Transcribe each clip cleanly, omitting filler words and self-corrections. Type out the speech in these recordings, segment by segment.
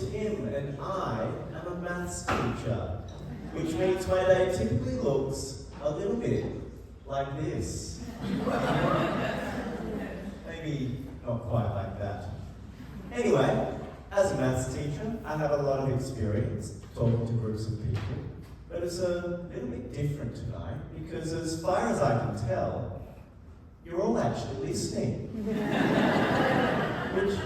Tim and I am a maths teacher, which means my day typically looks a little bit like this. Maybe not quite like that. Anyway, as a maths teacher, I have a lot of experience talking to groups of people, but it's a little bit different tonight because as far as I can tell, you're all actually listening. Which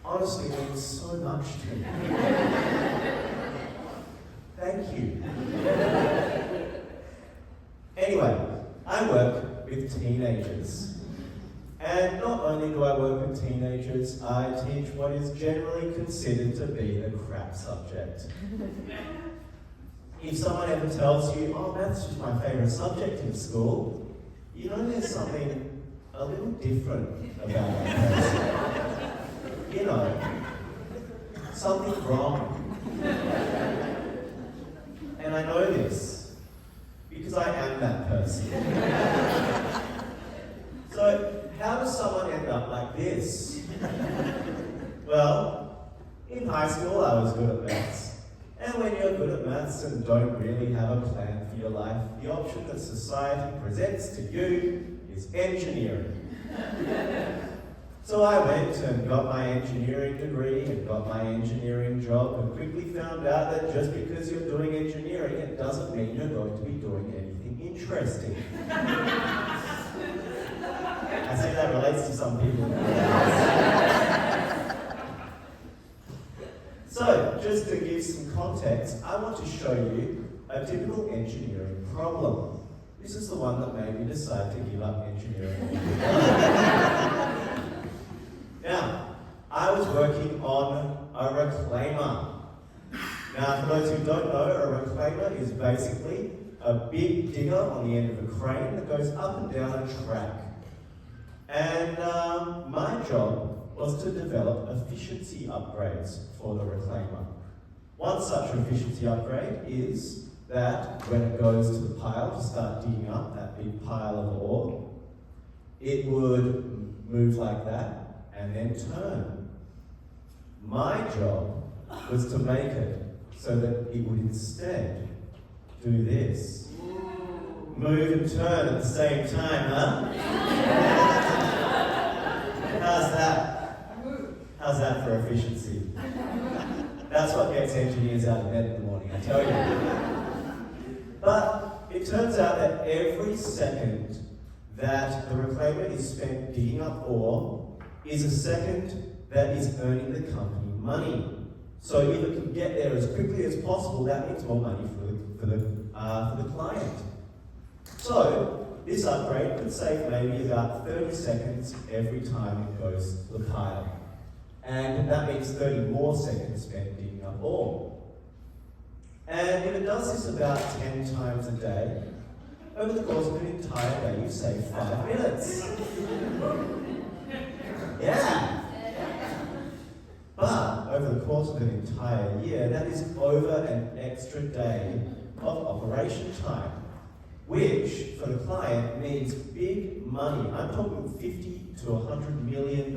honestly means so much to me. Thank you. Anyway, I work with teenagers. And not only do I work with teenagers, I teach what is generally considered to be the crap subject. If someone ever tells you, oh, maths is my favourite subject in school, you know there's something a little different about that person. You know, something wrong. And I know this, because I am that person. So, how does someone end up like this? Well, in high school I was good at maths. And when you're good at maths and don't really have a plan for your life, the option that society presents to you is engineering. So I went and got my engineering degree and got my engineering job and quickly found out that just because you're doing engineering, it doesn't mean you're going to be doing anything interesting. I say that relates to some people. So, just to give some context, I want to show you a typical engineering problem. This is the one that made me decide to give up engineering. Now, I was working on a reclaimer. Now, for those who don't know, a reclaimer is basically a big digger on the end of a crane that goes up and down a track. And my job was to develop efficiency upgrades for the reclaimer. One such efficiency upgrade is that when it goes to the pile to start digging up that big pile of ore, it would move like that and then turn. My job was to make it so that it would instead do this. Move and turn at the same time, huh? How's that? How's that for efficiency? That's what gets engineers out of bed in the morning, I tell you. But it turns out that every second that the reclaimer is spent digging up ore is a second that is earning the company money. So if it can get there as quickly as possible, that means more money for the client. So this upgrade could save maybe about 30 seconds every time it goes to the pile. And that means 30 more seconds spent digging up ore. And if it does this about 10 times a day, over the course of an entire day, you save 5 minutes. Yeah! But over the course of an entire year, that is over an extra day of operation time, which for the client means big money. I'm talking $50 to $100 million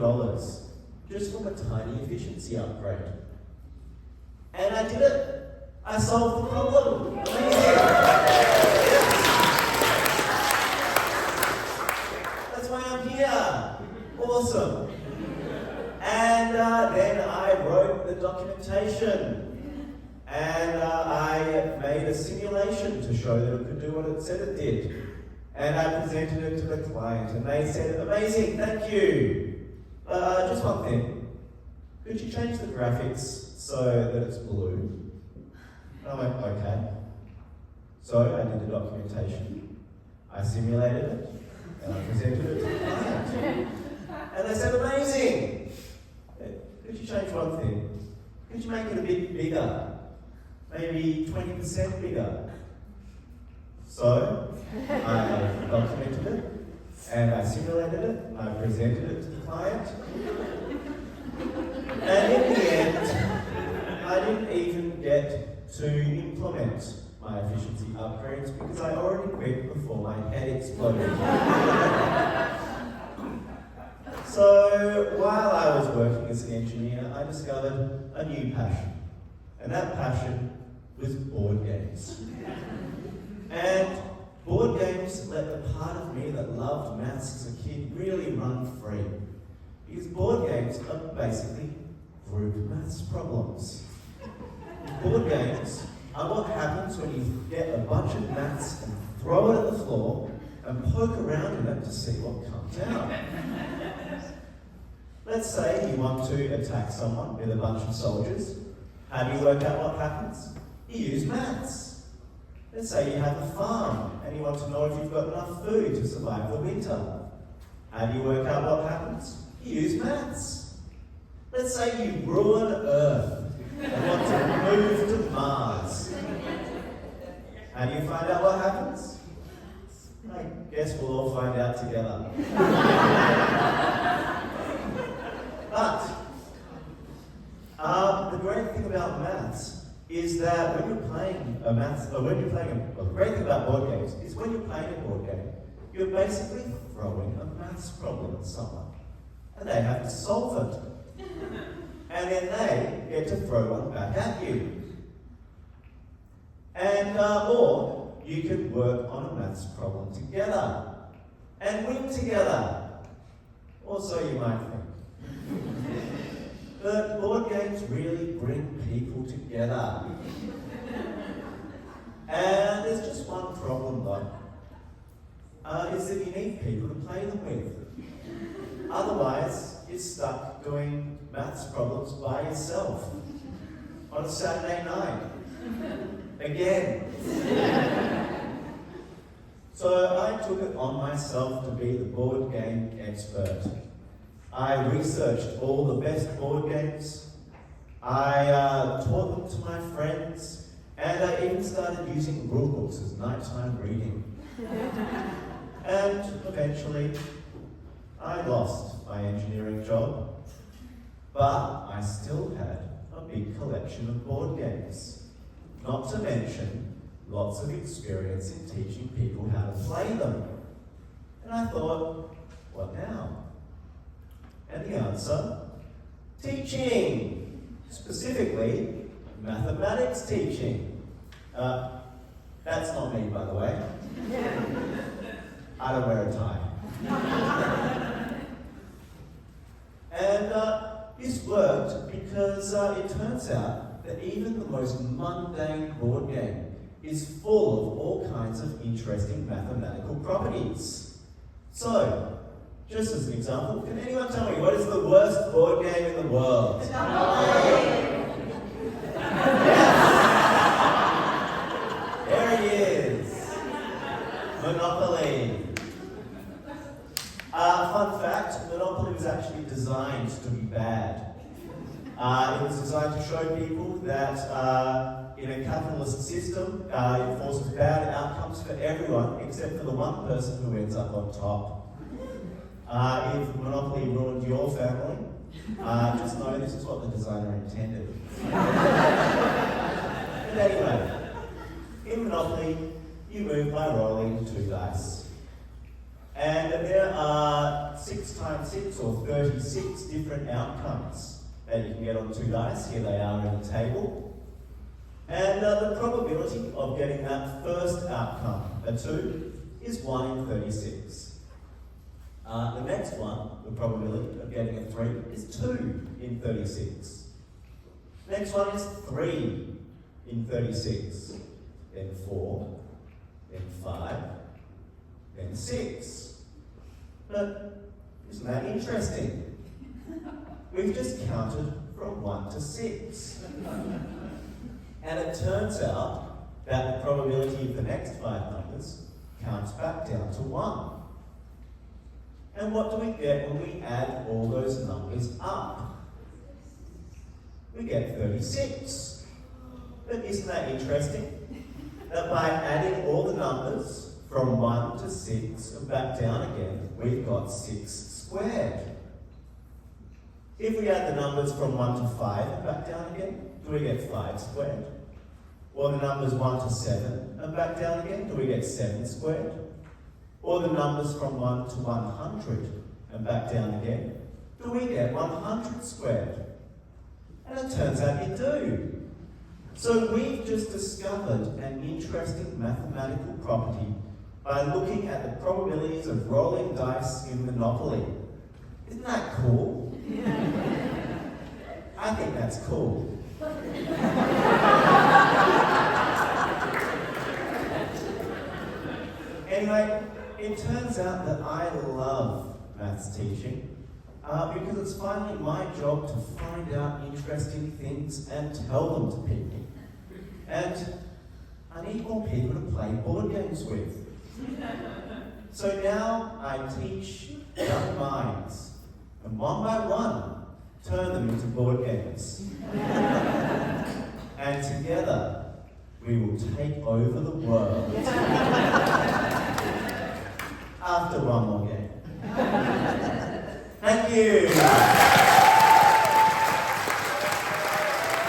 just from a tiny efficiency upgrade. And I did it. I solved the problem. Amazing. That's why I'm here. Awesome. And then I wrote the documentation. And I made a simulation to show that it could do what it said it did. And I presented it to the client, and they said, amazing, thank you. Just one thing. Could you change the graphics so that it's blue? And I went, okay. So I did the documentation. I simulated it, and I presented it to the client. And they said, amazing. Could you change one thing? Could you make it a bit bigger? Maybe 20% bigger. So I documented it, and I simulated it, and I presented it to the client. And in the end, I didn't even get to implement my efficiency upgrades because I already quit before my head exploded. So while I was working as an engineer, I discovered a new passion. And that passion was board games. And board games let the part of me that loved maths as a kid really run free. Because board games are basically group maths problems. Board games are what happens when you get a bunch of maths and throw it at the floor and poke around in it to see what comes out. Let's say you want to attack someone with a bunch of soldiers. How do you work out what happens? You use maths. Let's say you have a farm and you want to know if you've got enough food to survive the winter. How do you work out what happens? You use maths. Let's say you ruin Earth and want to move to Mars. How do you find out what happens? I guess we'll all find out together. But the great thing about maths is that when you're playing the great thing about board games is when you're playing a board game, you're basically throwing a maths problem at someone, and they have to solve it, and then they get to throw one back at you, and or you can work on a maths problem together and win together, or so you might think. But board games really bring people together. And there's just one problem though, is that you need people to play them with. Otherwise, you're stuck doing maths problems by yourself on a Saturday night. Again. So I took it on myself to be the board game expert. I researched all the best board games, I taught them to my friends, and I even started using rule books as nighttime reading. And eventually, I lost my engineering job, but I still had a big collection of board games. Not to mention, lots of experience in teaching people how to play them. And I thought, what now? And the answer, teaching, specifically mathematics teaching. That's not me, by the way. I don't wear a tie. And this worked because it turns out that even the most mundane board game is full of all kinds of interesting mathematical properties. So, just as an example, can anyone tell me what is the worst board game in the world? There he is. Monopoly. Fun fact, Monopoly was actually designed to be bad. It was designed to show people that in a capitalist system, it forces bad outcomes for everyone except for the one person who ends up on top. If Monopoly ruined your family, just know this is what the designer intended. But anyway, in Monopoly, you move by rolling 2 dice. And there are 6 times 6 or 36 different outcomes that you can get on 2 dice. Here they are in the table. And the probability of getting that first outcome, a 2, is 1 in 36. The next one, the probability of getting a 3, is 2 in 36. Next one is 3 in 36. Then 4, then 5, then 6. But isn't that interesting? We've just counted from 1 to 6. And it turns out that the probability of the next 5 numbers counts back down to 1. And what do we get when we add all those numbers up? We get 36. But isn't that interesting? That by adding all the numbers from 1 to 6 and back down again, we've got 6 squared. If we add the numbers from 1 to 5 and back down again, do we get 5 squared? Or the numbers 1 to 7 and back down again, do we get 7 squared? Or the numbers from 1 to 100 and back down again, Do we get 100 squared? And it turns out you do. So we've just discovered an interesting mathematical property by looking at the probabilities of rolling dice in Monopoly. Isn't that cool? I think that's cool. Anyway, it turns out that I love maths teaching because it's finally my job to find out interesting things and tell them to people. And I need more people to play board games with. So now I teach young minds, and one by one, turn them into board games. And together, we will take over the world. After one more game. Thank you.